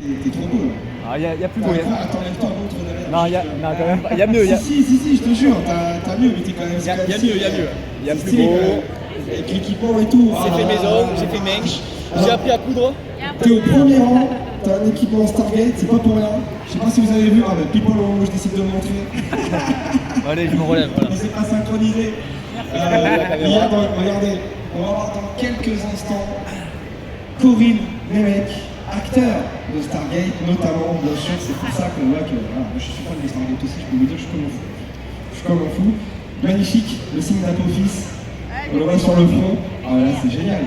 T'es trop beau là. Ah, y a plus beau. Attends, lève-toi, montre derrière. Non, quand même pas. Y a mieux. Si, je te jure, t'as mieux, mais t'es quand même. Y a mieux. Y a plus beau. Avec l'équipement et tout. J'ai fait maison, j'ai fait mèche. J'ai appris à coudre. T'es au premier rang, t'as un équipement Stargate, c'est pas pour rien. Je sais pas si vous avez vu, people au moment où je décide de le montrer. Allez, je me relève. Voilà. On s'est pas synchronisé. Regardez, on va voir dans quelques instants Corin Nemec, acteur de Stargate, notamment, bien sûr. C'est pour ça qu'on voit que voilà, je suis fan de Stargate aussi, je peux vous dire, je suis comme un fou. Magnifique, le signe d'Apophis, on le voit sur le front. Ah là, c'est génial.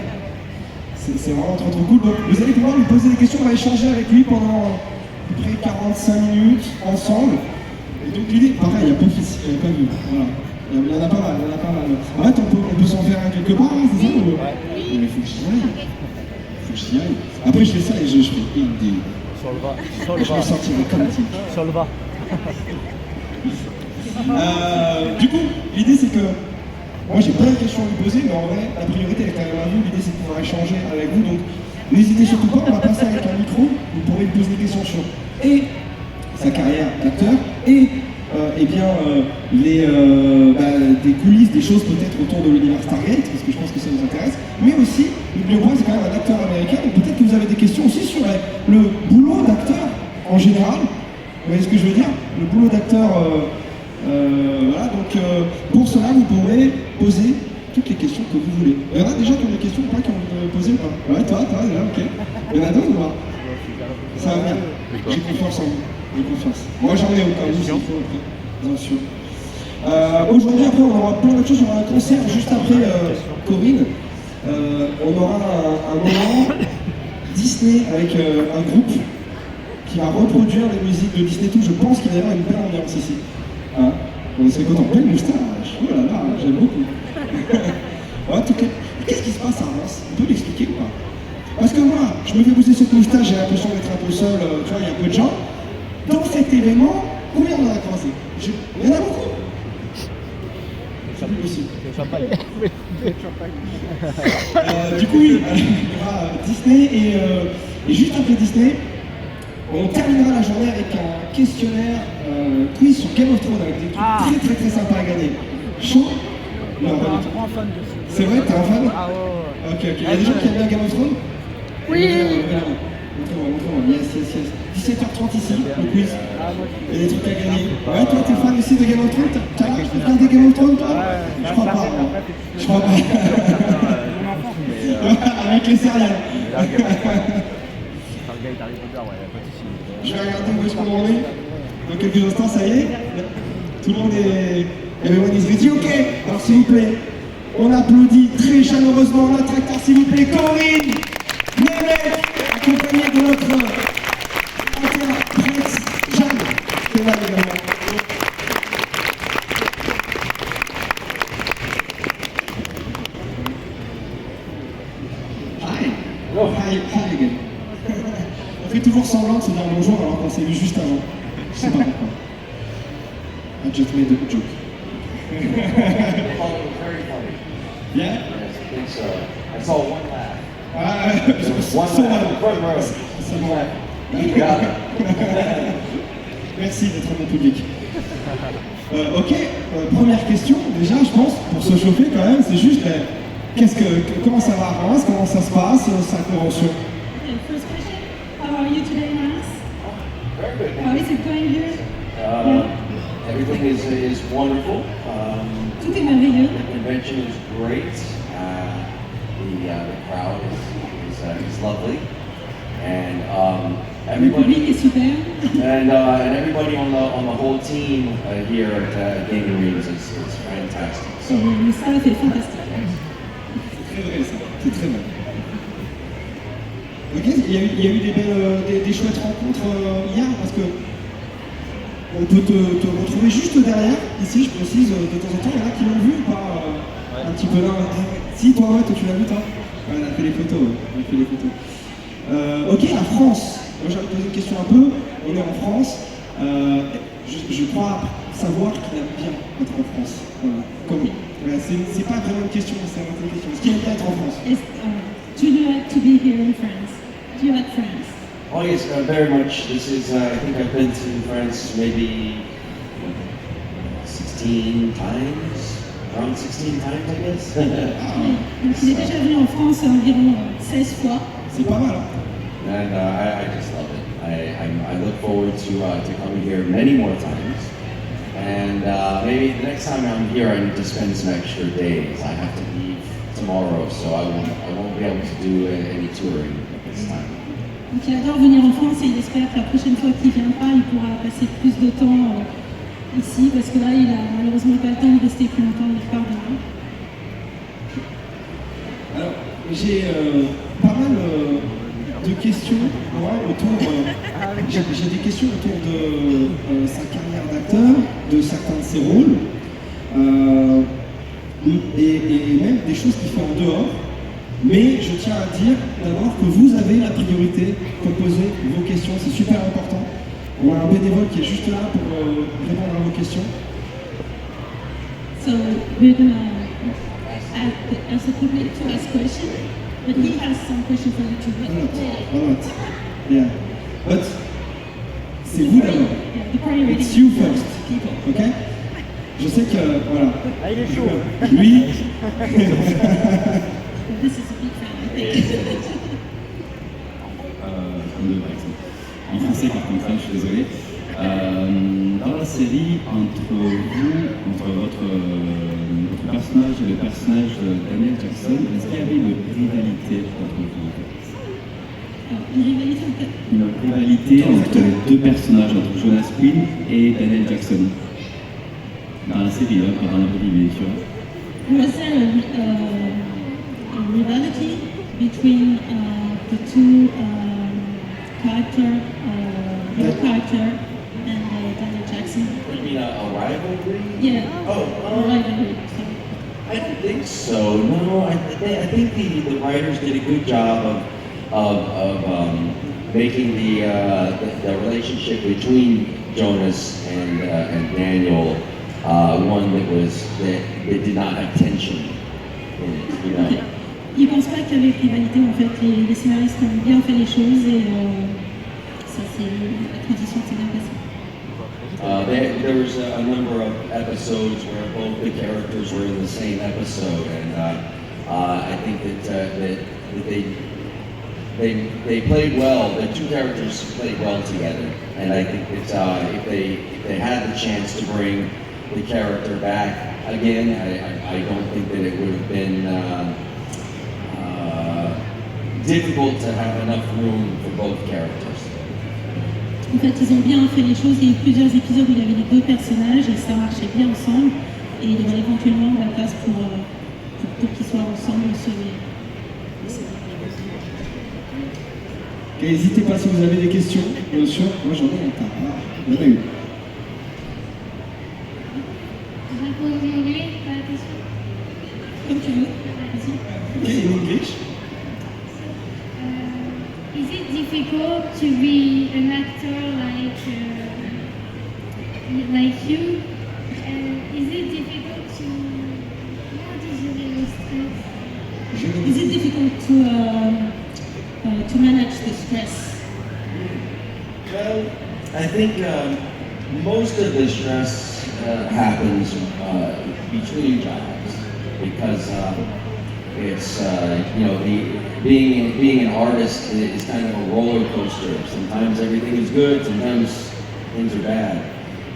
C'est vraiment trop cool. Donc, vous allez pouvoir lui poser des questions, on va échanger avec lui pendant à peu près 45 minutes ensemble. Et donc l'idée, pareil, il y a Apophis, je l'avais pas vu. Voilà. Il y en a pas mal, En fait, on peut s'en faire un quelque part, hein, c'est ça ou... Mais il faut que j'y aille. Après, je fais ça et je fais des... Sur le bas. Je vais sortir comme type. Sur le bas. Du coup, l'idée c'est que moi j'ai plein de questions à lui poser, mais en vrai, la priorité est quand même à vous. L'idée c'est de pouvoir échanger avec vous. Donc, n'hésitez surtout pas, on va passer avec un micro. Vous pourrez lui poser des questions sur sa carrière d'acteur et des coulisses, des choses peut-être autour de l'univers Stargate, parce que je pense que ça vous intéresse, mais aussi, n'oublions pas, c'est quand même un acteur américain, donc peut-être que vous avez des questions aussi sur le boulot d'acteur en général. Vous voyez ce que je veux dire? Le boulot d'acteur, voilà, donc pour cela, vous pourrez poser toutes les questions que vous voulez. Il y en a déjà qui ont des questions ou pas, qui ont posé ou pas? Ouais, toi, là, ok. Il y en a d'autres ou pas? Ça va bien. J'ai confiance en vous. Moi j'en ai au cas où s'il faut après, bien sûr. Aujourd'hui après on aura plein d'autres choses, on aura un concert juste après Corinne. On aura un moment Disney avec un groupe qui va reproduire les musiques de Disney tout. Je pense qu'il y aura une belle ambiance ici. Hein, on serait content, belle moustache, oh là là, j'aime beaucoup. Ouais, qu'est-ce qui se passe à Reims? On peut l'expliquer ou pas? Parce que moi, je me fais pousser cette moustache, j'ai l'impression d'être un peu seul, tu vois, il y a peu de gens. Dans cet événement, combien on en a croisé? Il y en a beaucoup. C'est plus possible. Du coup, oui, il y aura Disney et juste après Disney, on terminera la journée avec un questionnaire quiz sur Game of Thrones avec des trucs très sympas à gagner. Chaud? Non, pas du tout. C'est vrai, t'es un fan? Ah ouais. Ok. Il y a des gens qui aiment bien Game of Thrones? Oui. Montre-moi, yes. 17h30 ici, le quiz. Il y a des trucs à gagner. Ouais, toi, t'es fan aussi de Game of Thrones? T'as regardé Game of Thrones, toi? Je crois pas. Avec les céréales. Je vais regarder où est-ce qu'on en est. Dans quelques instants, ça y est. Tout le monde est... Everyone is ready. Ok, alors s'il vous plaît, on applaudit très chaleureusement notre acteur, s'il vous plaît, Corin Nemec, accompagné de notre interprète Jeanne, qui est là également. Hi again. On fait toujours semblant de se dire bonjour alors qu'on s'est vu juste avant. Je sais pas pourquoi. I just made a joke. Very funny. Yeah? Yes, I think so. I saw one laugh. One laugh. C'est bon. You got it. Merci d'être mon public. Ok, première question, déjà je pense, pour se chauffer quand même, c'est juste comment ça va à Reims, comment ça se passe, sa convention? Okay, first question. How are you today, Reims? Very good. How is it going here? Everything is wonderful. Tout est merveilleux. The convention is great. The crowd is lovely, and Le public everybody est super. and everybody on the whole team here at Game'In Reims is fantastic. So. Le staff est fantastique. C'est très vrai ça, c'est très vrai. Ok, il y a eu des chouettes rencontres hier, parce que on peut te retrouver juste derrière, ici je précise, de temps en temps, il y en a qui l'ont vu ou pas un petit peu là. Si, toi, tu l'as vu toi? Ouais, on a fait les photos, ok, la France. Moi j'avais posé une question un peu, on est en France, je crois savoir qu'il aime bien être en France, voilà, comme oui. C'est pas vraiment une question, c'est une question. Est-ce qu'il aime bien être en France? Do you like to be here in France? Do you like France? Oh yes, very much. This is, I think I've been to France maybe 16 times, around 16 times, I guess. Donc il est déjà venu en France environ 16 fois. C'est pas mal. And I just love it. I look forward to coming here many more times. And maybe the next time I'm here, I need to spend some extra days. I have to leave tomorrow, so I won't be able to do any touring at this time. Donc il adore venir en France et il espère que la prochaine fois qu'il viendra, il pourra passer plus de temps ici, parce que là, il a malheureusement pas le temps de rester plus longtemps, il repart demain. Alors, j'ai pas mal de questions moi, autour. J'ai des questions autour de sa carrière d'acteur, de certains de ses rôles, et même des choses qu'il fait en dehors. Mais je tiens à dire d'abord que vous avez la priorité pour poser vos questions, c'est super important. On a un bénévole qui est juste là pour répondre à vos questions. So we're gonna ask the public to ask questions, but he has some questions for you to Alright. Yeah. But c'est vous d'abord. Yeah, the priority It's you first. people. Ok? Je sais que voilà. Ah, il est chaud. Lui. This is a big fan, I think. En français par contre, je suis désolé. Dans la série, entre votre personnage et le personnage de Daniel Jackson, est-ce qu'il y avait une rivalité entre vous? Une rivalité en fait. Une rivalité entre les deux personnages, entre Jonas Quinn et Daniel Jackson? Dans la série, pas dans la vraie vie, bien sûr. Was there a rivalry between the two your character and Daniel Jackson? You mean a rivalry? Yeah. Oh, A rivalry. Sorry. I don't think so. No, I think the writers did a good job of making the relationship between Jonas and Daniel one that did not have tension in it, you know. Il pense pas qu'il y avait rivalité en fait. Les scénaristes ont bien fait les choses et ça c'est la transition s'est bien passée. There was a number of episodes where both the characters were in the same episode, and I think that they played well. The two characters played well together, and I think that if they had the chance to bring the character back again, I don't think that it would have been difficult to have enough room for both characters. En fait, ils ont bien fait les choses. Il y a eu plusieurs épisodes où il y avait les deux personnages et ça marchait bien ensemble. Et il y aurait éventuellement de la place pour qu'ils soient ensemble sur les Ok, n'hésitez pas si vous avez des questions, bien sûr. Moi j'en ai un tas. Il y en a une. Comme tu veux. Vas-y. Ok, in English. Is it difficult to be an actor like you? Is it difficult how did you deal with stress? Is it difficult to manage the stress? Well, I think most of the stress happens between jobs because it's being an artist is kind of a roller coaster. Sometimes everything is good, sometimes things are bad.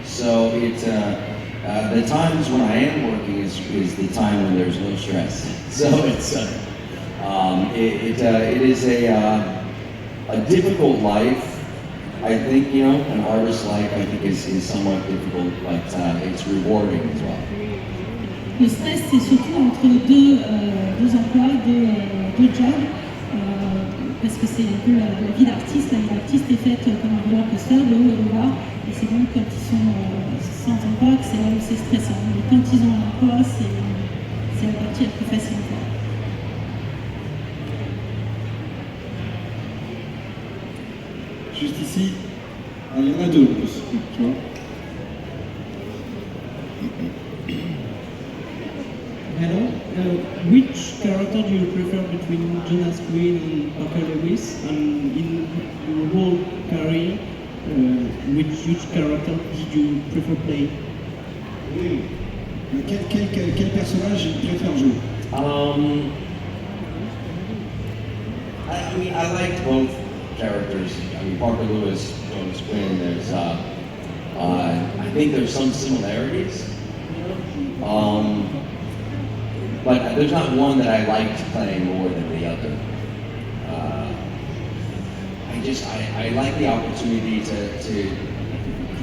So it's the times when I am working is the time when there's no stress. So it's it is a difficult life. I think an artist's life I think is somewhat difficult, but it's rewarding as well. Le stress, c'est surtout entre deux emplois, deux jobs, parce que c'est un peu la vie d'artiste. La vie d'artiste est faite comme un roller coaster, de haut et de bas, et c'est donc quand ils sont sans emploi que c'est là où c'est stressant. Mais quand ils ont un emploi, c'est la partie la plus facile. Juste ici, il y en a deux en plus, tu vois. Hello. Which character do you prefer between Jonas Quinn and Parker Lewis? And your whole career, which character did you prefer play? Oui. Quel personnage tu préfères jouer? I mean, I liked both characters. I mean, Parker Lewis, Jonas Quinn. There's, I think there's some similarities. But there's not one that I liked playing more than the other. I like the opportunity to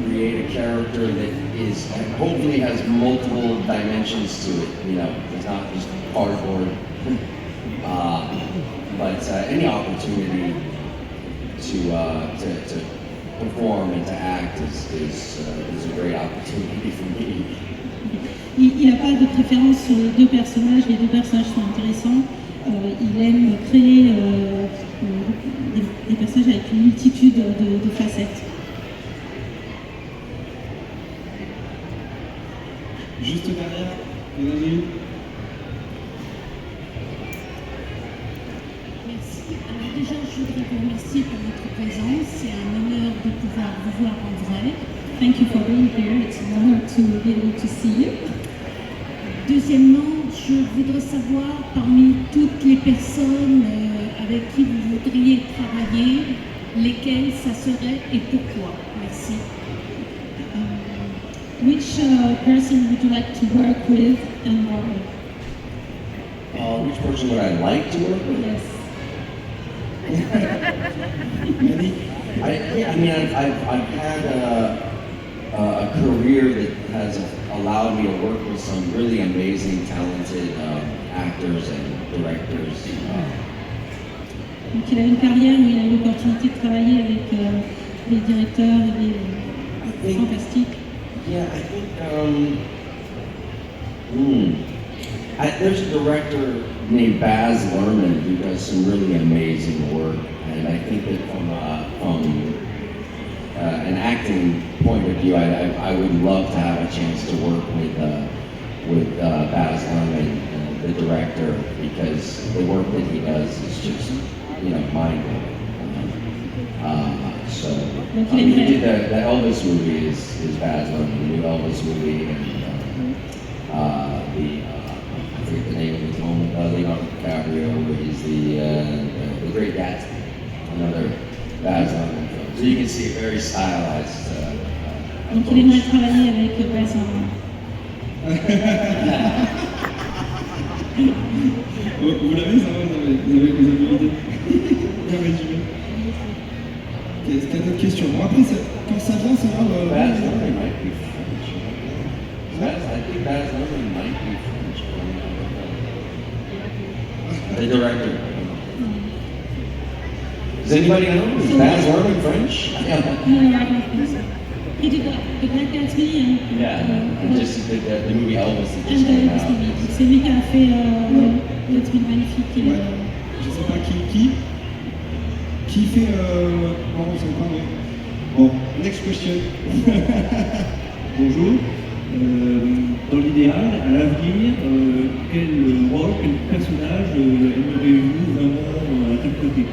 create a character that is hopefully has multiple dimensions to it. You know, it's not just cardboard. But any opportunity to perform and to act is a great opportunity for me. Il n'a pas de préférence sur les deux personnages sont intéressants. Il aime créer des personnages avec une multitude de facettes. Juste derrière, vous avez eu? Merci. Alors déjà, je voudrais vous remercier pour votre présence. C'est un honneur de pouvoir vous voir en vrai. Thank you for being here. It's an honor to be able to see you. Deuxièmement, je voudrais savoir, parmi toutes les personnes avec qui vous voudriez travailler, lesquelles ça serait et pourquoi? Merci. Which person would you like to work with and why? Which person would I like to work with? Yes. I've had a career that has allowed me to work with some really amazing, talented actors and directors. Donc il a une carrière où il a eu l'opportunité de travailler avec des directeurs et des fantastiques. Yeah, I think there's a director named Baz Luhrmann who does some really amazing work, and I think that from an acting point of view, I would love to have a chance to work with Baz Luhrmann, the director, because the work that he does is just, mind-blowing. He did the Elvis movie is Baz Luhrmann, the new Elvis movie, and I forget the name of the moment, Leonardo DiCaprio, where he's the Great Gatsby, another Baz Luhrmann film. So you can see a very stylized. Donc il aimerait travailler avec Baz Luhrmann. Vous l'avez, ça va, vous avez l'idée. Bien résumé. Est-ce qu'il y a d'autres questions? Bon, après, quand ça vient, c'est grave. Baz Luhrmann might be French. I think Baz Luhrmann might be French. The director. Does anybody know? Is Baz Luhrmann French? No, I don't think so. He did the Great Gatsby and just the movie Elvis that and just came out. c'est lui qui a fait Gatsby magnifique. Ouais. Je sais pas qui fait. Non, on sait pas, mais. Bon, next question. Bonjour. Dans l'idéal, à l'avenir, quel rôle, quel personnage aimeriez-vous vraiment interpréter?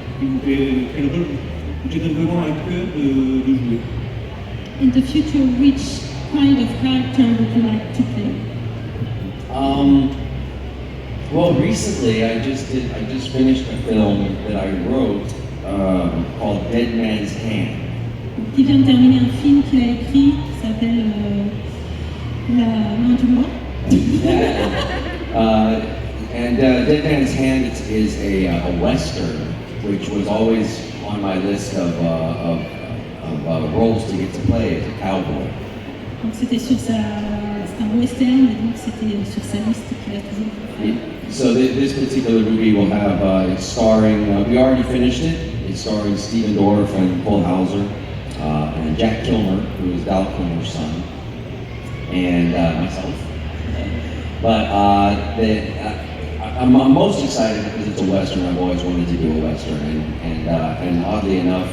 Quel rôle vous tiendrait vraiment à cœur de jouer? In the future, which kind of character would you like to play? Well, recently I just finished a film that I wrote called Dead Man's Hand. Il vient de terminer un film qu'il a écrit qui s'appelle La main du mort. And Dead Man's Hand is a western, which was always on my list of roles to get to play as a cowboy. Donc c'était c'est un western, et donc c'était sur sa liste qu'il a toujours fait. So this particular movie will have it's starring. We already finished it. It's starring Stephen Dorff and Cole Hauser, and Jack Kilmer, who is Val Kilmer's son, and myself. But I'm most excited because it's a western. I've always wanted to do a western, and oddly enough,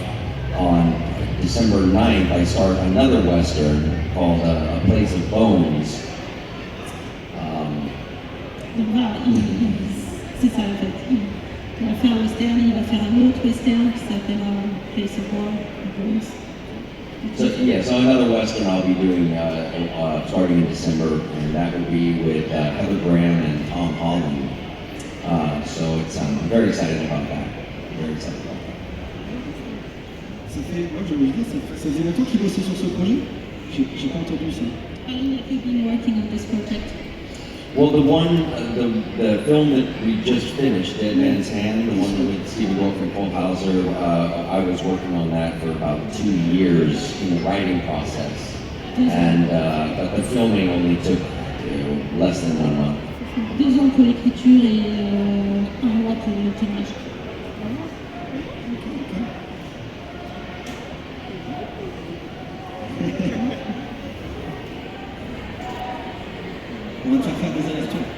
on December 9th, I start another western called A Place of Bones. Donc voilà, c'est ça en fait. Il va faire un western, il va faire un autre western qui s'appellera Place of War. So yeah, so another Western I'll be doing starting in December, and that will be with Heather Graham and Tom Holland. So it's I'm very excited about that. Very excited about that. Ça fait, moi je veux dire, ça faisait longtemps qu'il bossait sur ce projet. J'ai pas entendu ça. How long have you been working on this project? Well, the film that we just finished, Dead Man's Hand, the one with Stephen Wolf and Paul Hauser, I was working on that for about 2 years in the writing process, and but the filming only took less than 1 month. 2 ans pour l'écriture et 1 mois pour le tournage. On va te faire des allers-retours.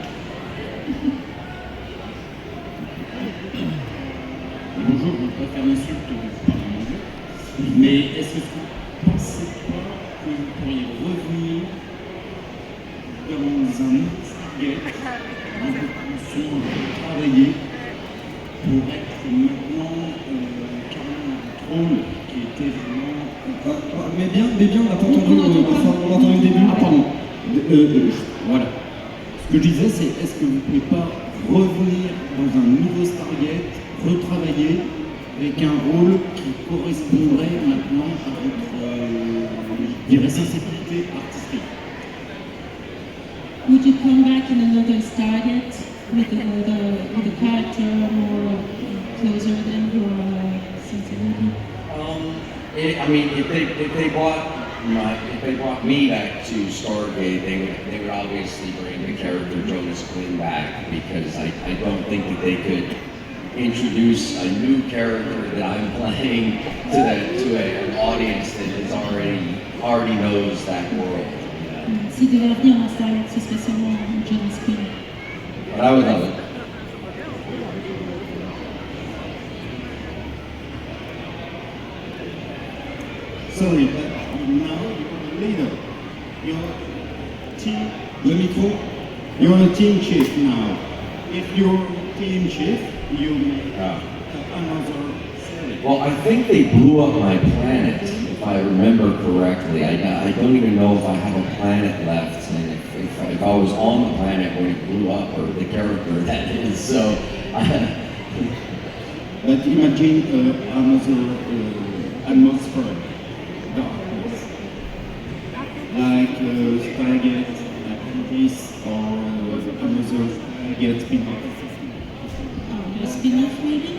Bonjour, je ne veux pas faire l'insulte par mon Dieu, mais est-ce que vous ne pensez pas que vous pourriez revenir dans un autre Stargate, un peu plus sombre, travailler pour être maintenant carrément un trône qui était vraiment... Mais bien, on n'a pas entendu, on a entendu le début. Ah pardon, voilà. Ce que je disais, c'est est-ce que vous ne pouvez pas revenir dans un nouveau Stargate, retravailler avec un rôle qui correspondrait maintenant à votre, je dirais, sensibilité artistique? Would you come back in another Stargate with a character more closer than your sensibility? I mean, if they brought me back to Stargate, they would obviously bring the character Jonas Quinn back, because I don't think that they could introduce a new character that I'm playing to an audience that is already knows that world. S'il devait revenir en Stargate, ce serait seulement Jonas Quinn. But I would love it. Sorry, but now you're a leader. You're team. Le micro. You're a team chief now. If you're team chief, you make another series. Well, I think they blew up my planet, if I remember correctly. I don't even know if I have a planet left, and if I was on the planet when it blew up, or the character that is. So, But imagine another atmosphere, darkness, like Stargate, like this, or another Stargate spin-off. A spin-off maybe?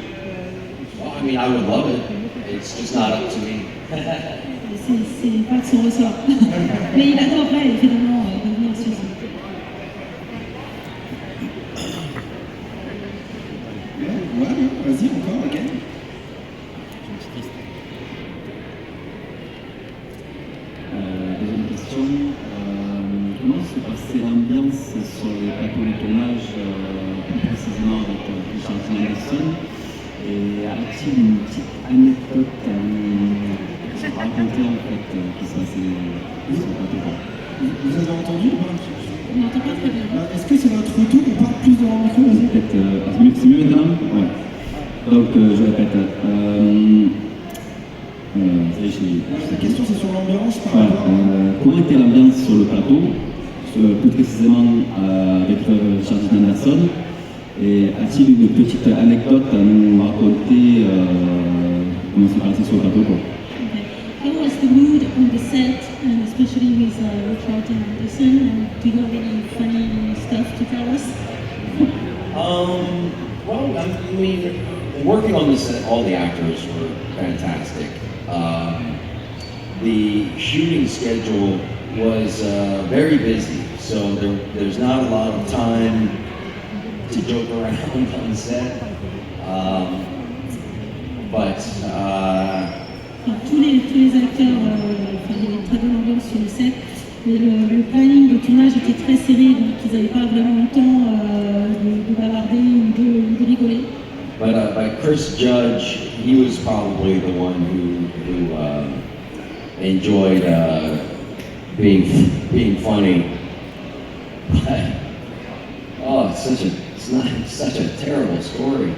well, I mean, I would love it. It's just not up to me. C'est pas de son ressort. Mais il adorerait évidemment revenir sur ça. Ouais, vas-y, encore, ok. Deuxième question, comment se passait l'ambiance sur les plateaux de tournage, plus précisément avec Richard Anderson, et a-t-il une petite anecdote à raconter en fait qui se passait sur le plateau? Vous avez entendu ou pas? On n'entend pas très bien. Est-ce que c'est votre retour? On parle plus devant le micro, vas-y. Peut-être, c'est mieux maintenant? Ouais. Donc je répète. La question c'est sur l'ambiance par Voilà. rapport Comment était l'ambiance sur le plateau, plus précisément avec Richard Anderson, et a-t-il une petite anecdote à nous raconter comment c'est passé sur le plateau quoi? Okay. How was the mood on the set, and especially with Richard Anderson? And do you have any funny stuff to tell us? Well, I mean, working on this set, all the actors were fantastic. The shooting schedule was very busy, so there's not a lot of time to joke around on set. But Enfin, tous les acteurs, il y avait une très bonne ambiance sur le set, mais le planning de tournage était très serré, donc ils n'avaient pas vraiment le temps de bavarder ou de rigoler. But Chris Judge, he was probably the one who enjoyed being funny. Oh, it's it's not such a terrible story.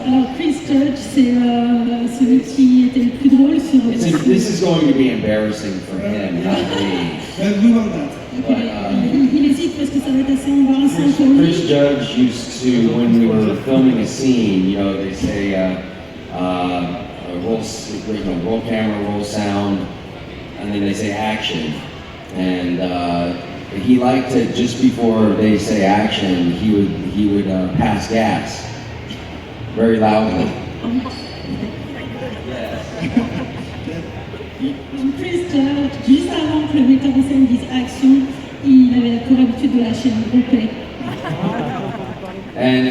Alors Chris Judge, c'est celui qui était le plus drôle sur... This is going to be embarrassing for him, not me. We want that. Il hésite parce que ça va être assez embarrassant pour lui. Chris Judge used to, when we were filming a scene, you know, they say roll camera, roll sound, and then they say action. And he liked to, just before they say action, he would pass gas very loudly. Donc Chris Judge, juste avant que le metteur en scène dise action, il avait pour habitude de lâcher un gros paix. And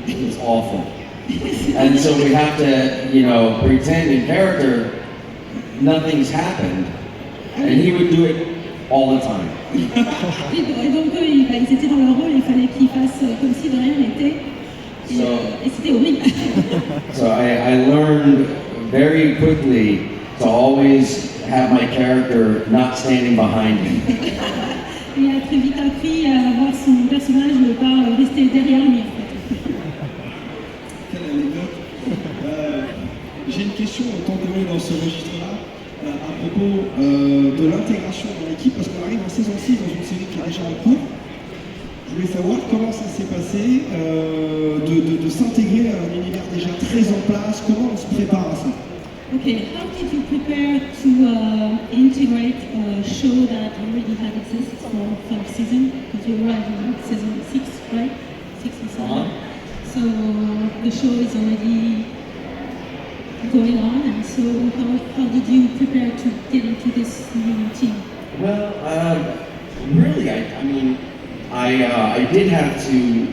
it's awful. And so we have to, you know, pretend in character nothing's happened, and he would do it all the time. Et donc ils étaient dans leur rôle, il fallait qu'ils fassent comme si de rien n'était. Et c'était horrible. So I learned very quickly to always have my character not standing behind him. Il a très vite appris à voir son personnage ne pas rester derrière lui en fait. Quelle anecdote. J'ai une question, tant qu'on est dans ce registre-là, à propos de l'intégration dans l'équipe, parce qu'on arrive en saison 6 dans une série qui est déjà en cours. Je voulais savoir comment ça s'est passé, de s'intégrer à un univers déjà très en place, comment on se prépare à ça. Okay, how did you prepare to integrate a show that already had existed for 5 seasons? Because you were in season 6, right? 6 or 7. So the show is already going on, and so how did you prepare to get into this new team? Well, really, I mean, I did have to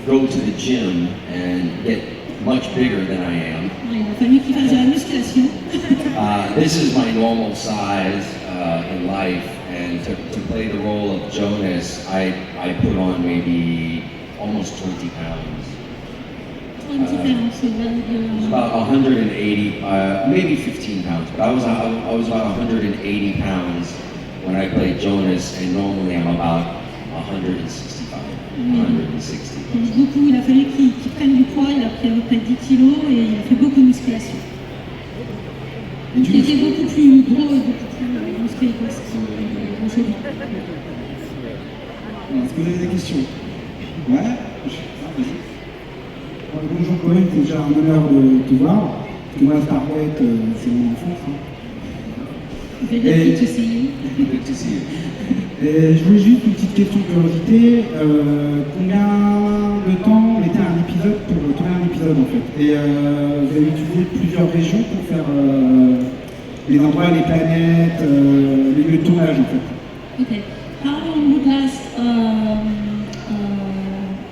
go to the gym and get much bigger than I am. Il a fallu qu'il fasse de la musculation. This is my normal size in life, and to play the role of Jonas, I put on maybe almost 20 pounds. 20 pounds, so It was about 180, maybe 15 pounds, but I was about 180 pounds when I played Jonas, and normally I'm about 165, 160. Beaucoup, il a fallu qu'il prenne du poids, il a pris à peu près 10 kilos et il a fait beaucoup de musculation. Il était beaucoup plus gros et beaucoup plus musclé que ce qu'il est aujourd'hui. Est-ce que vous avez des questions? Ouais. Vas-y. Bonjour Corinne, c'est déjà un honneur de te voir. Parce que moi, StarwARS, c'est mon enfance. Very happy to see you. Good to see you. Et je voulais juste une petite question de curiosité. Combien de temps on était un épisode pour tourner un épisode en fait? Et vous avez utilisé plusieurs régions pour faire les endroits, les planètes, les lieux de tournage en fait. Okay. How long would last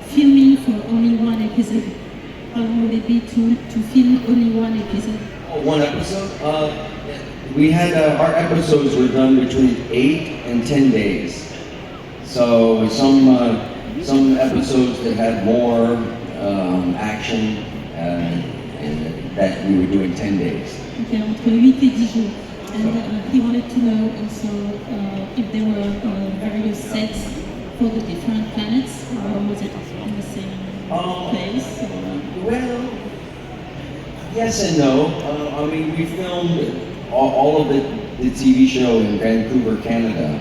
filming for only one episode? How long would it be to film only one episode? One episode? We had our episodes were done between 8 and 10 days. So some episodes that had more action and that we would do in 10 days. Okay, entre 8 et 10 jours. And he wanted to know also if there were various sets for the different planets, or was it in the same place? Well, yes and no. I mean, we filmed all of the TV show in Vancouver, Canada.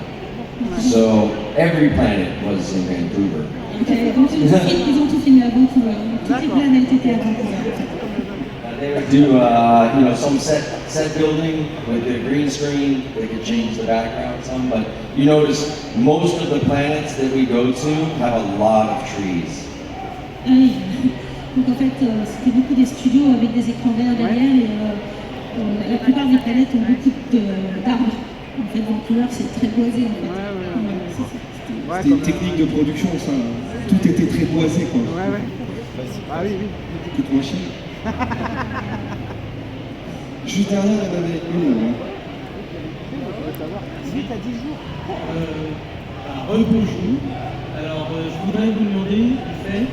So every planet was in Vancouver. Okay, donc ils ont tout filmé à Vancouver. Toutes les planètes étaient à Vancouver. They would do, some set building with the green screen. They could change the background some, but you notice most of the planets that we go to have a lot of trees. Ah oui. Donc en fait, c'était beaucoup des studios avec des écrans verts derrière et la plupart des planètes ont beaucoup d'arbres. En fait, Vancouver, c'est très boisé en fait. C'était une technique de production, ça. Tout était très boisé, quoi. Ah oui, oui. Coûte moins cher. Juste derrière, il y en avait une. Suite à 10 jours. Bonjour. Alors, je voudrais vous demander, en fait,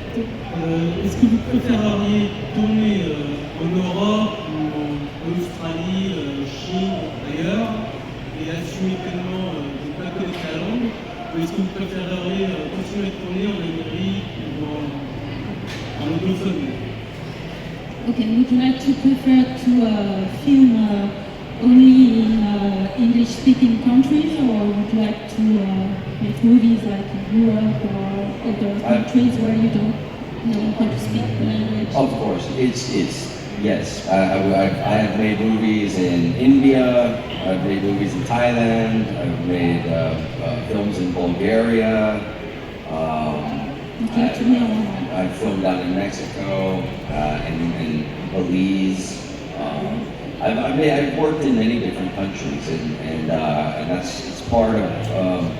est-ce que vous préféreriez tourner en Europe ou en Australie, Chine, ailleurs, et assumer pleinement de ne pas connaître la langue, Est-ce que vous préféreriez continuer à tourner en Amérique ou en anglophone? Okay, would you like to prefer to film only in English-speaking countries, or would you like to make movies like in Europe or other countries where you don't know how to speak the language? Of course, yes. I have made movies in India. I've made movies in Thailand. I've made films in Bulgaria. I've filmed down in Mexico and Belize. I've worked in many different countries, and it's part of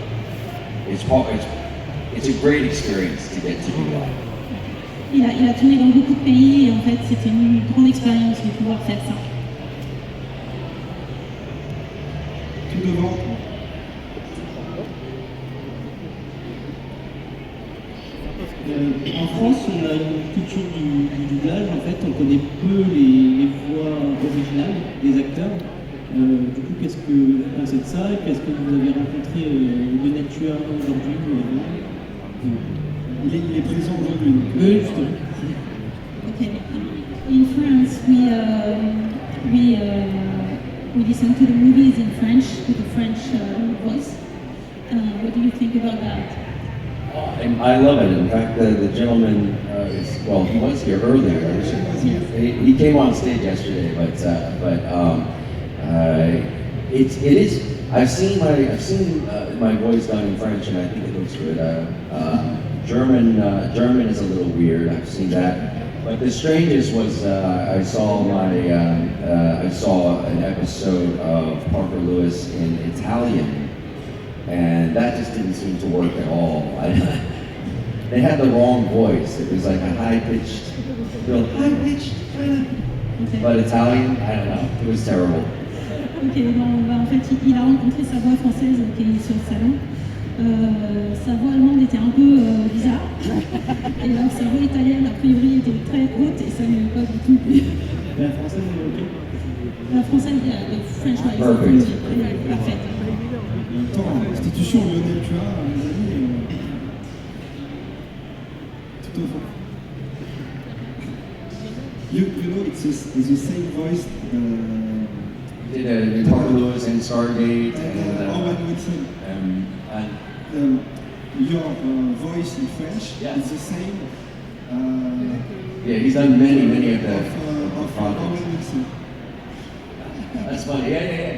it's a great experience to get to do that. Il a tourné dans beaucoup de pays et en fait c'était une grande expérience de pouvoir faire ça. Tout devant. En France, on a une culture du doublage. En fait, on connaît peu les voix originales des acteurs. Du coup, qu'est-ce que vous pensez de ça? Est-ce que vous avez rencontré le Nature aujourd'hui? Il est présent aujourd'hui. Oui, justement. Okay. In France, we listen to the movies in French with a French voice. What do you think about that? I love it. In fact, the gentleman he was here earlier. He came on stage yesterday, but it is. I've seen my voice done in French, and I think it looks good. German is a little weird. I've seen that. But the strangest was I saw an episode of Parker Lewis in Italian, and that just didn't seem to work at all. They had the wrong voice. It was like a high-pitched kind of. But Italian, I don't know. It was terrible. Ok, en fait, il a rencontré sa voix française qui est sur le salon. Sa voix allemande était un peu bizarre. Et alors, sa voix italienne, a priori, était très haute et ça ne lui pas du tout plu. La française, ok. La française, le French voice, parfaite. En même temps, l'institution Lionel Tua, mes amis, tout au fond. You know, it's the same voice. Did Parker Lewis and Stargate and Owen Wilson. Your voice in French is the same. Yeah, he's done many of the of Owen Wilson. That's funny. Yeah.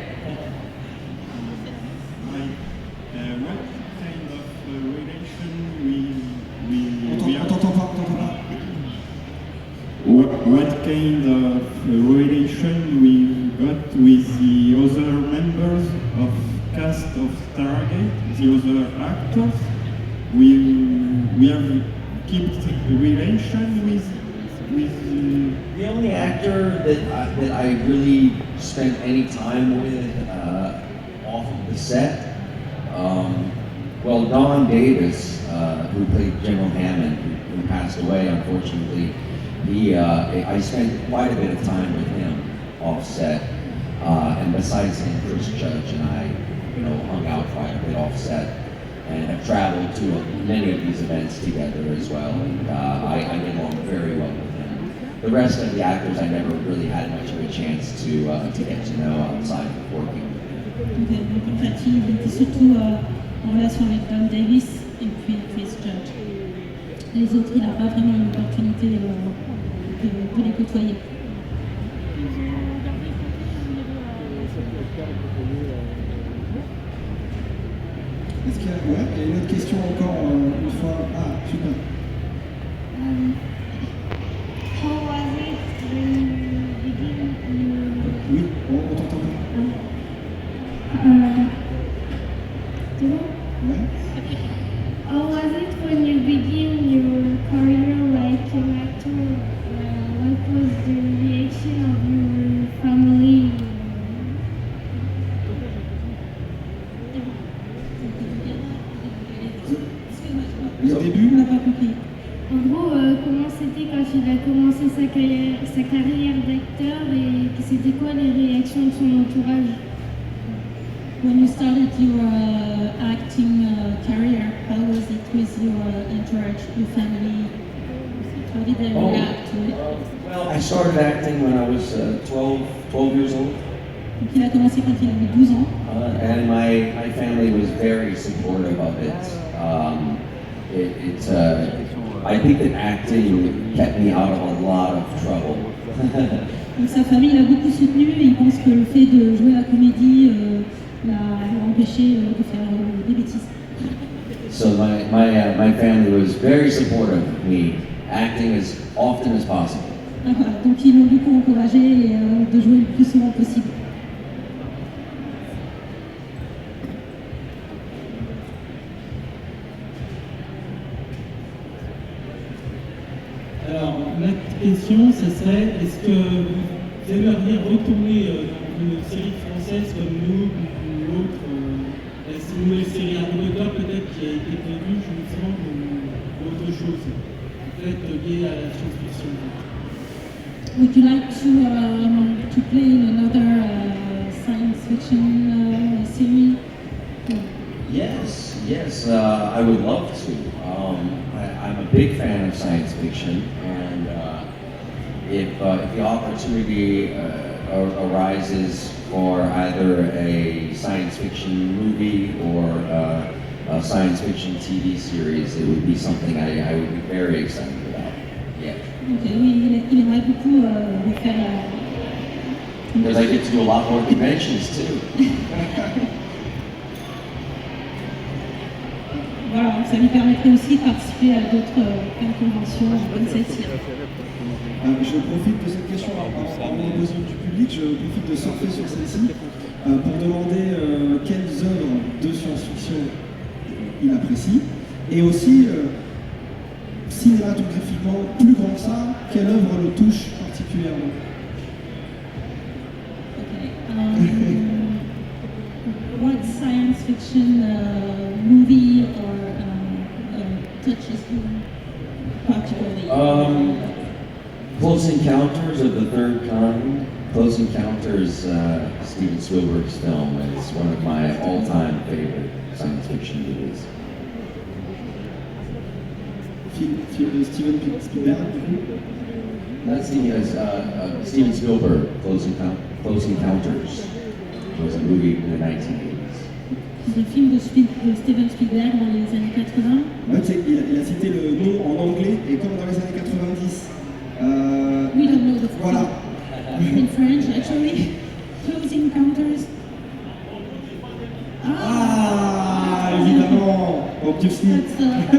What kind of relation we On t'entend pas. What kind of relation we got with the other members of cast of Stargate, the other actors? We have kept a relation with The only actor that I really spent any time with off of the set, Don Davis, who played General Hammond, who passed away unfortunately. I spent quite a bit of time with him off set, and besides him, Chris Judge and I, hung out quite a bit off set, and have traveled to many of these events together as well. And I get along very well with him. The rest of the actors, I never really had much of a chance to get to know outside of working with them. Okay, donc en fait, il était surtout en relation avec Don Davis et puis Chris Judge. Les autres, il n'a pas vraiment eu l'opportunité de les côtoyer. Est-ce qu'il y a une autre question encore une fois? Ah, super. How was it when you began Oui, on t'entend pas. Ouais. How was it when you began your career like an actor? What was the reaction of your family? Le début? On n'a pas compris. En gros, comment c'était quand il a commencé sa carrière d'acteur et c'était quoi les réactions de son entourage? When you started your acting career, how was it with your entourage, your family? How did they react to it? Well, I started acting when I was 12 years old. Donc il a commencé quand il avait 12 ans. And my family was very supportive of it. I think that acting kept me out of a lot of trouble. Donc sa famille l'a beaucoup soutenu et il pense que le fait de jouer la comédie l'a empêché de faire des bêtises. So my family was very supportive of me acting as often as possible. Donc ils l'ont beaucoup encouragé de jouer le plus souvent possible. Alors, ma question, ce serait, est-ce que vous aimeriez retourner dans une série française comme nous ou l'autre, une nouvelle série Harry Potter peut-être qui a été prévue, je me sens, ou autre chose, peut-être liée à la science-fiction? Would you like to play in another science fiction series? Yes, I would love to. I'm a big fan of science fiction, and if the opportunity arises for either a science fiction movie or a science fiction TV series, it would be something I would be very excited about. Yeah. Okay, oui, il aimerait beaucoup faire. Because I get to do a lot more conventions too. Voilà, ça lui permettrait aussi de participer à d'autres conventions comme celle-ci. Je profite de cette question en opposition du public, je profite de surfer sur celle-ci pour demander quelles œuvres de science-fiction il apprécie et aussi cinématographiquement plus grand que ça, quelle œuvre le touche particulièrement. Okay. What science fiction movie or touches you particularly? Close Encounters of the Third Kind. Close Encounters, Steven Spielberg's film, is one of my all-time favorite science fiction movies. Steven Spielberg, du coup. That's Steven Spielberg, Close Encounters. It was a movie in the 1980s. Des films de Steven Spielberg dans les années 80. Ouais, il a cité le nom en anglais et comme dans les années 90. We don't know the voilà. In French, actually. Close Encounters. Ah, évidemment, obviously,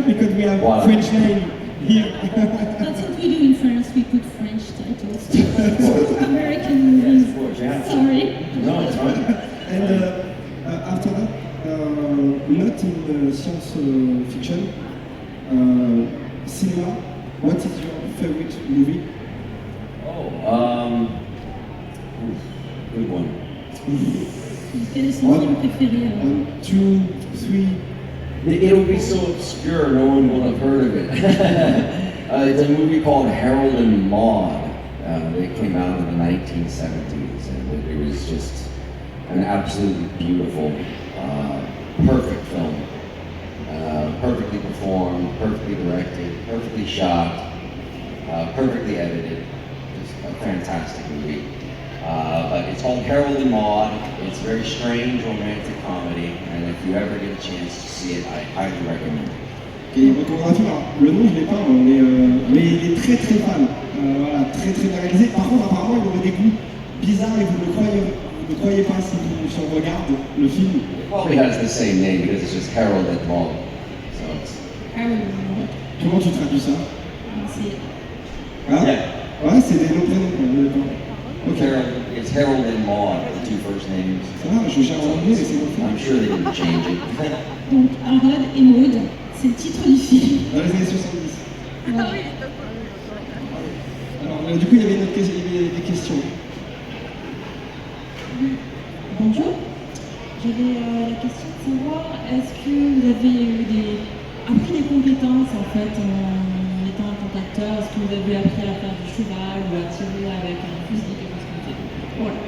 because we have French name here. That's what we do in France. We put French titles to American movies. Sorry. No, it's fine. And after that, not in science fiction, cinema, what is your favorite movie? Good one. Quel est son film préféré? 1, 2, 3. It'll be so obscure, no one will have heard of it. It's a movie called Harold and Maude. It came out in the 1970s, and it was just an absolutely beautiful, perfect film. Perfectly performed, perfectly directed, perfectly shot, perfectly edited. Just a fantastic movie. But it's called Harold and Maude. It's a very strange romantic comedy, and if you ever get a chance to see it, I highly recommend it. Et recommandation, alors, le nom je l'ai pas, mais il est très très fan. Voilà, très très bien réalisé. Par contre, apparemment, il aurait des goûts bizarres et vous ne croyez pas si on regarde le film. It probably has the same name because it's just Harold and Maude. So it's... Harold and Maude. Comment tu traduis ça? Hein? Yeah. Ouais, c'est des noms prénoms, d'accord. Okay. It's Harold and Maude, the two first names. Ça va, je cherche en anglais et c'est bon. I'm sure they didn't change it. Donc Harold et Maude, c'est le titre du film. Dans les années 70. Voilà. Alors, du coup, il y avait des questions. Bonjour. J'avais la question de savoir, est-ce que vous avez appris des compétences en fait en étant un tant qu'acteur? Est-ce que vous avez appris à faire du cheval ou à tirer avec un fusil, quelque chose comme ça? Voilà.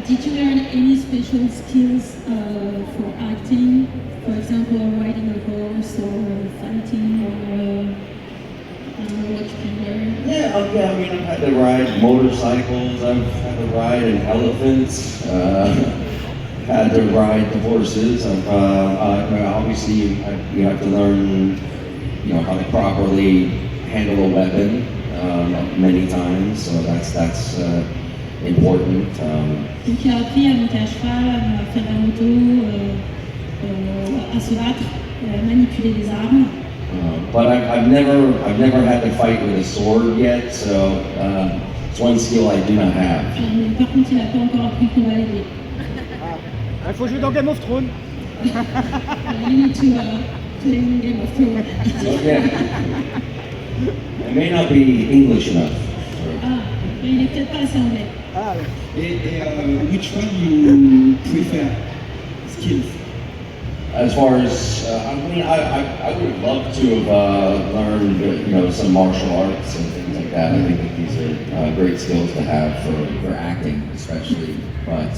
Did you learn any special skills for acting? For example, riding a horse or fighting or I don't know what you can learn? Yeah, I mean, I've had to ride motorcycles, I've had to ride an elephant, had to ride the horses. Obviously, you have to learn, how to properly handle a weapon many times, so that's important. Donc il a appris à monter à cheval, à faire de la moto, à se battre, à manipuler les armes. But I've never had to fight with a sword yet, so it's one skill I do not have. Mais par contre, il n'a pas encore appris le combat à l'épée. Il faut jouer dans Game of Thrones. You need to play in Game of Thrones. Okay. I may not be English enough. Ah, mais il est peut-être pas assez anglais. Ah, Et which one you prefer? Skills? As far as, I would love to have learned, some martial arts and things like that. I think that these are great skills to have for acting, especially. But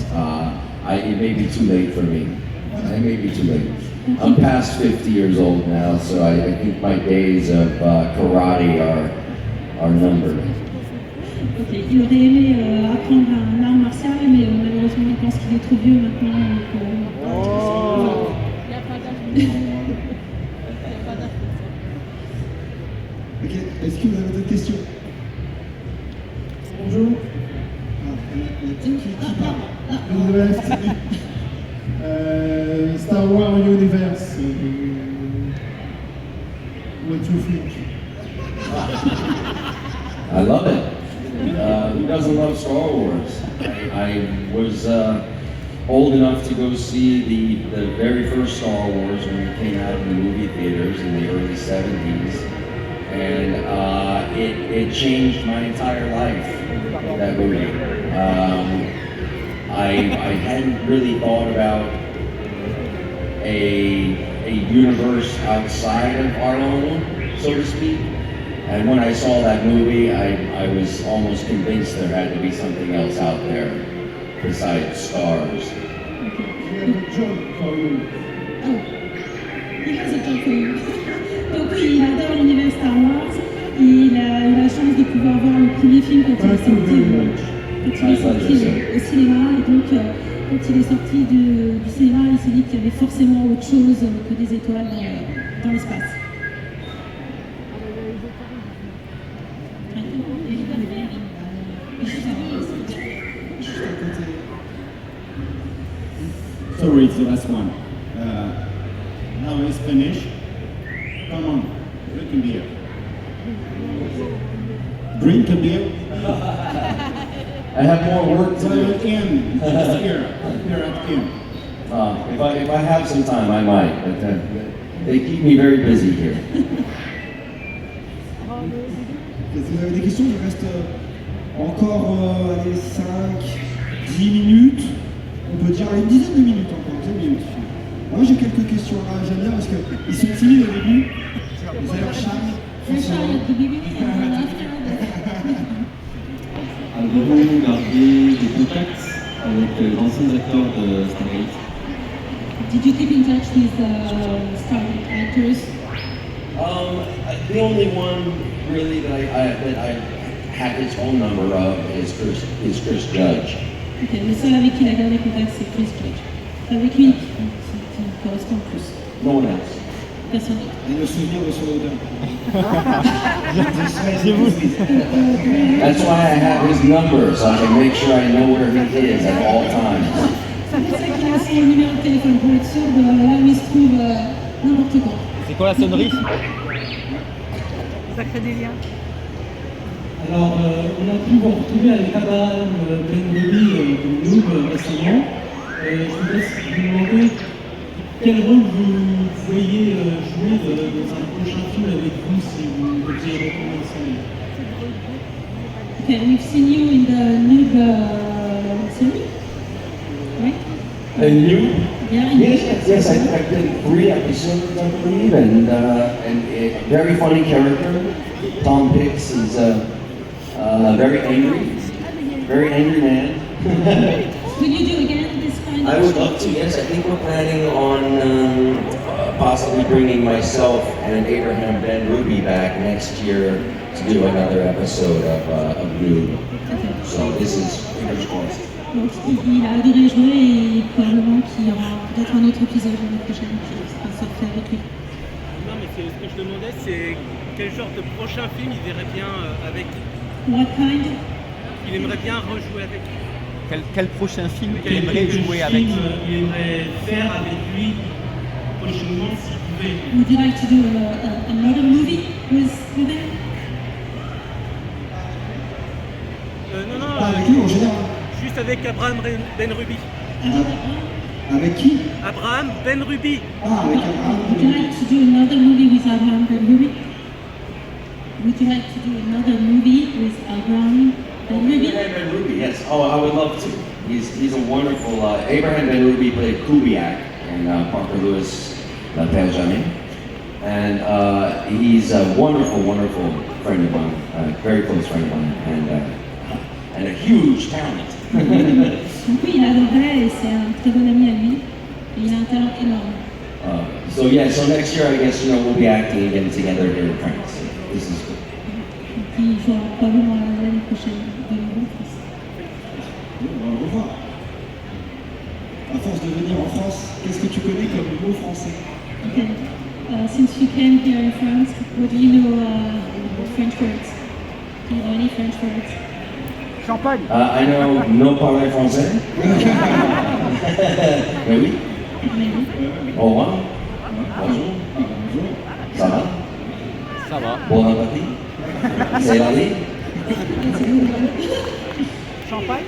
it may be too late for me. It may be too late. I'm past 50 years old now, so I think my days of karate are numbered. Ok, il aurait aimé apprendre un art martial, mais malheureusement, il pense qu'il est trop vieux maintenant. oh. Ok, est-ce que vous avez d'autres questions? Bonjour. StarwARS Universe. What do you think? I love it. Who doesn't love Star Wars? I was old enough to go see the very first Star Wars when it came out in the movie theaters in the early 70s. And it changed my entire life, that movie. I hadn't really thought about a universe outside of our own, so to speak. And when I saw that movie, I was almost convinced there had to be something else out there besides stars. We have a job for you. Oh, he has a job for you. Donc oui, il adore l'univers Star Wars. Il a eu la chance de pouvoir voir le premier film quand il est sorti au cinéma. Et donc, quand il est sorti du cinéma, il s'est dit qu'il y avait forcément autre chose que des étoiles dans l'espace. Sorry, it's the last one. Now it's finished. Come on, drink a beer. Drink a beer. I have more work to do. At the end, just here at the end. If I have some time, I might. But they keep me very busy here. Si vous avez des questions, il reste encore 5, 10 minutes. On peut dire une dizaine de minutes encore, 10 minutes. Moi j'ai quelques questions là, j'aime bien parce qu'ils sont timides au début. Ils ont l'air shy. Avez-vous gardé des contacts avec d'anciens acteurs de Stargate? Did you keep in touch with Stargate actors? The only one really that I have his phone number of is Chris Judge. Okay, le seul avec qui il a gardé contact, c'est Chris Judge. Avec lui, qui correspond plus. No one else. Personne d'autre. Et le souvenir de son odeur. That's why I have his number, so I can make sure I know where he is at all times. C'est pour ça qu'il a son numéro de téléphone, pour être sûr de là où il se trouve n'importe quand. C'est quoi la sonnerie? Ça crée des liens. Alors, on a pu vous retrouver avec Abraham Benbody comme noob récemment. Je voudrais vous demander quel rôle vous voyez jouer dans un prochain film avec vous si vous deviez retourner ensemble. Okay, we've seen you in the Noob series, right? And you? Yeah, Yes, I've been 3 episodes, I believe, and a very funny character. Tom Hicks is very angry man. Oui, Will you do again this kind of I would love to, yes. I think we're planning on possibly bringing myself and Abraham Ben Ruby back next year to do another episode of Noob. So this is fingers crossed. Donc il a adoré jouer et probablement qu'il y aura peut-être un autre épisode l'année prochaine qui sera sorti avec lui. Non, mais ce que je demandais, c'est quel genre de prochain film il verrait bien avec. What kind? Il aimerait bien rejouer avec. Quel prochain film il aimerait jouer avec? Il aimerait faire avec lui prochainement s'il pouvait. Would you like to do another movie with him? Non, Pas avec lui en général. juste avec Abraham Ben Ruby. Avec qui? Abraham Ben Ruby. Ah, avec Abraham. Would you like to do another movie with Abraham Ben Ruby? Would you like to do another movie with Abraham Ben Ruby? Abraham Ben Ruby, yes. Oh, I would love to. He's a wonderful. Abraham Ben Ruby played Kubiak in Parker Lewis' La Père Jamais. And he's a wonderful, wonderful friend of mine, very close friend of mine, and a huge talent. Donc oui, il adorait et c'est un très bon ami à lui. Et il a un talent énorme. So yeah, so next year I guess we'll be acting again together here in France. This is good. Donc il jouera probablement l'année prochaine de nouveau en France. On va le revoir. À force de venir en France, qu'est-ce que tu connais comme mot français? Okay. Since you came here in France, what do you know French words? Do you know any French words? Champagne. I know no parler français. Mais oui. Au revoir. Bonjour. Ça va? Ça va. Bon appétit. C'est la vie. Champagne.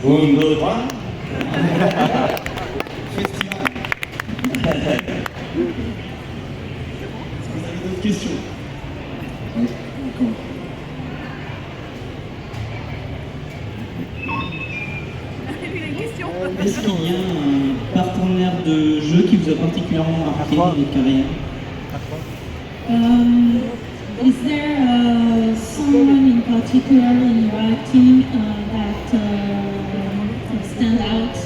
1, 2, 3. Festival. Est-ce que vous avez d'autres questions? Oui, encore. Est-ce qu'il y a un partenaire de jeu qui vous a particulièrement marqué dans votre carrière? Is there someone in particular in your acting that stand out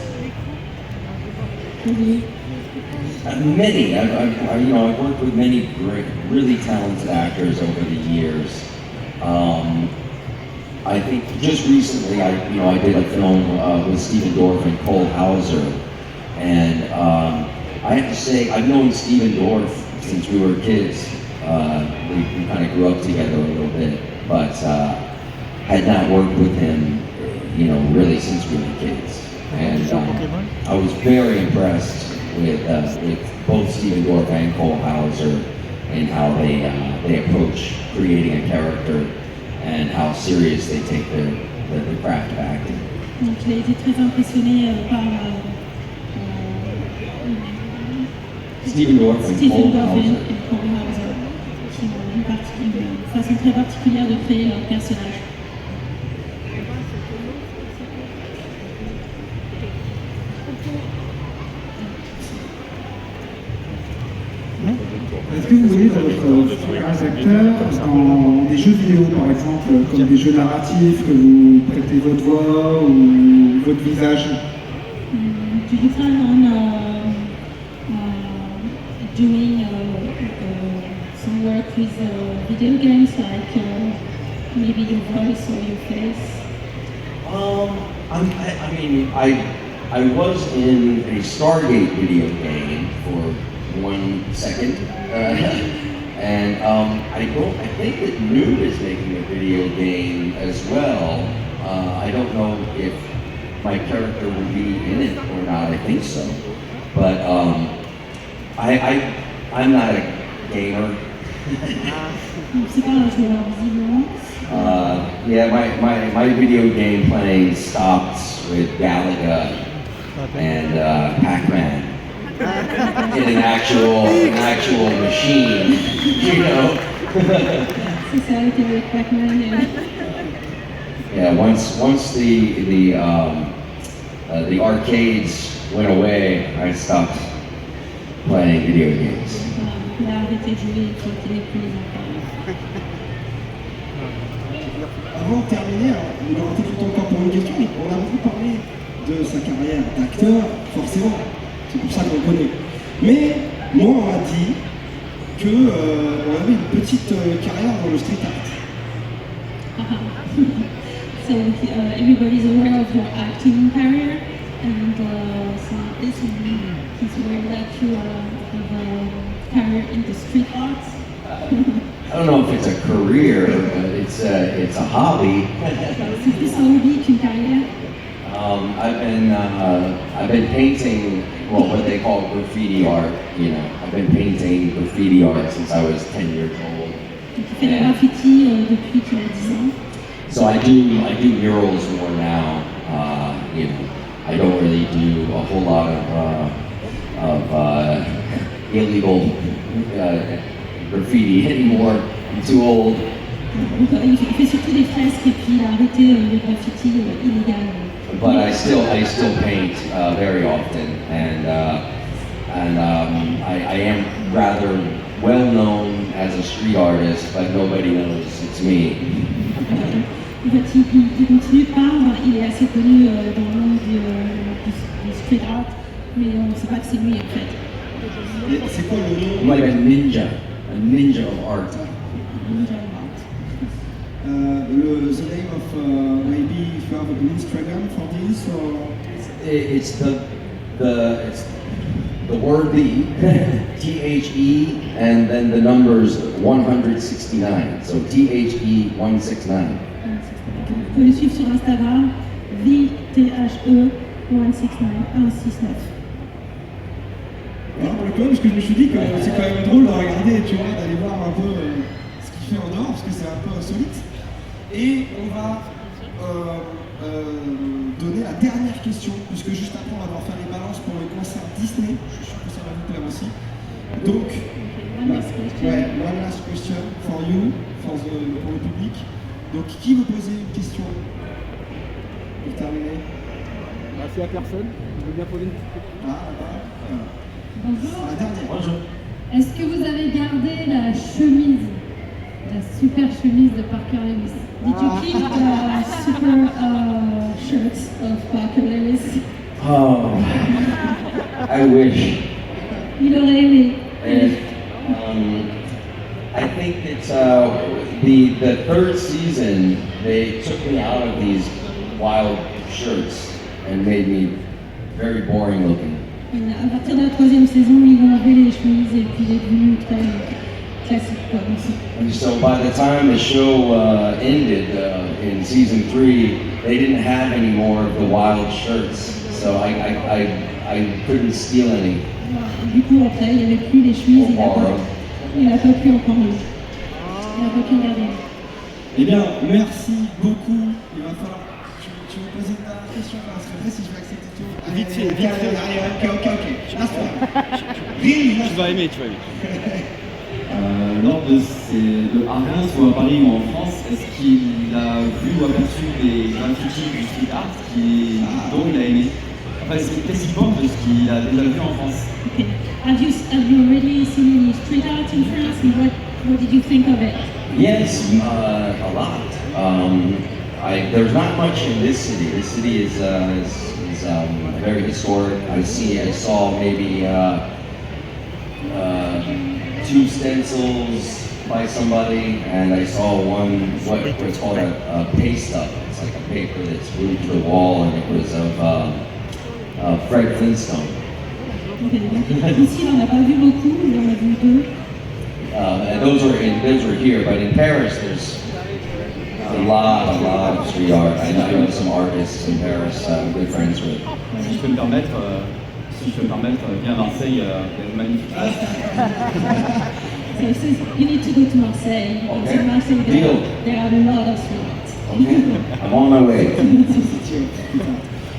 for you? Many. I've worked with many great, really talented actors over the years. I think just recently, I did a film with Stephen Dorff and Cole Hauser, and I have to say I've known Stephen Dorff since we were kids. We kind of grew up together a little bit, but had not worked with him, really since we were kids. And I was very impressed with both Stephen Dorff and Cole Hauser and how they approach creating a character and how serious they take the craft of acting. Donc il a été très impressionné par Stephen Dorff and Cole Hauser. Cole Hauser, qui ont une façon très particulière de créer leur personnage. Est-ce que vous voyez votre futurs acteurs dans des jeux vidéo, par exemple, comme des jeux narratifs, que vous prêtez votre voix ou votre visage? Do you plan on doing some work with video games, like maybe your voice or your face? I was in a Stargate video game for 1 second, and I think that Noob is making a video game as well. I don't know if my character will be in it or not. I think so, but I'm not a gamer. C'est pas un joueur visiblement. Yeah, my video game playing stopped with Galaga and Pac-Man in an actual machine, C'est ça, avec Pac-Man. Yeah, once the arcades went away, I stopped playing video games. Il a arrêté de jouer quand il n'est plus les enfants. Avant de terminer, il en reste tout encore pour une question, mais on a beaucoup parlé de sa carrière d'acteur, forcément. C'est pour ça qu'on le connaît. Mais moi, on m'a dit qu'on avait une petite carrière dans le street art. So everybody's aware of your acting career, and so this he's aware that you have a career in the street arts. I don't know if it's a career, but it's a hobby. C'est plus un hobby qu'une carrière. I've been painting, well, what they call graffiti art. You know, I've been painting graffiti art since I was 10 years old. Donc il fait des graffitis depuis qu'il a 10 ans. So I do murals more now. You know, I don't really do a whole lot of illegal graffiti anymore. I'm too old. Donc il fait surtout des fresques et puis il a arrêté les graffitis illégaux. But I still paint very often, and I am rather well known as a street artist, but nobody knows it's me. En fait, il continue de peindre, il est assez connu dans le monde du street art, mais on ne sait pas que c'est lui en fait. Et c'est quoi le nom? Like a ninja of art. Ninja art. The name of maybe if you have an Instagram for this or It's the word THE and then the numbers 169. So THE 169. Vous pouvez le suivre sur Instagram, THE 169. Parce que je me suis dit que c'est quand même drôle de regarder, tu vois, d'aller voir un peu ce qu'il fait en dehors, parce que c'est un peu insolite. Et on va donner la dernière question, puisque juste après on va devoir faire les balances pour le concert Disney. Je suis sûr que ça va vous plaire aussi. Donc, One last question. ouais, one last question for you, pour le public. Donc, qui veut poser une question pour terminer? S'il n'y a personne, je veux bien poser une petite question. Bonjour. La dernière. Bonjour. Est-ce que vous avez gardé la chemise, la super chemise de Parker Lewis? Did you keep the super shirts of Parker Lewis? Oh, I wish. Il aurait aimé. And I think it's the third season they took me out of these wild shirts and made me very boring looking. À partir de la troisième saison, ils vont enlever les chemises et puis les tenues très classiques. Quoi. And so by the time the show ended in season 3, they didn't have any more of the wild shirts, so I couldn't steal any. Du coup, après, il n'y avait plus les chemises, il n'a pas pu en prendre. Il n'a pas pu en garder. Eh bien, merci beaucoup. Il va falloir. Tu veux poser ta question? Ça serait vrai si je vais accepter tout. Vite fait. Allez, ok. Tu vas aimer. Lors de à Reims ou à Paris ou en France, est-ce qu'il a vu ou aperçu des graffitis du street art dont il a aimé? Enfin, qu'est-ce qu'il pense de ce qu'il a déjà vu en France? Okay. Have you already seen any street art in France, and what did you think of it? Yes, a lot. There's not much in this city. This city is very historic. I saw maybe 2 stencils by somebody, and I saw one what's called a paste up. It's like a paper that's glued to the wall, and it was of Fred Flintstone. Okay. Ici, on n'a pas vu beaucoup, mais on a vu 2. And those were here, but in Paris, there's a lot of street art. I know some artists in Paris I'm good friends with. Si je peux me permettre, viens à Marseille, il y a une magnifique So it says you need to go to Marseille. Okay. In Marseille, Deal. there are a lot of street art. Okay, I'm on my way.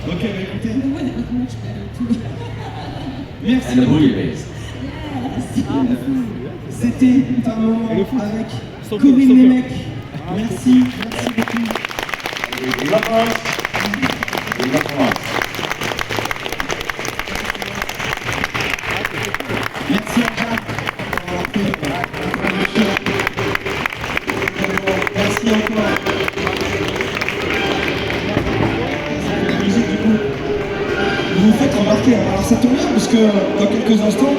Ok, bah écoutez. The weather is much better too. Merci. And the bouillabaisse. C'était un moment avec Corin Nemec. Merci beaucoup. Vive la France. Vive la France. Merci à Jacques d'avoir fait l'introduction. Merci encore. C'est la musique du coup. dans quelques instants.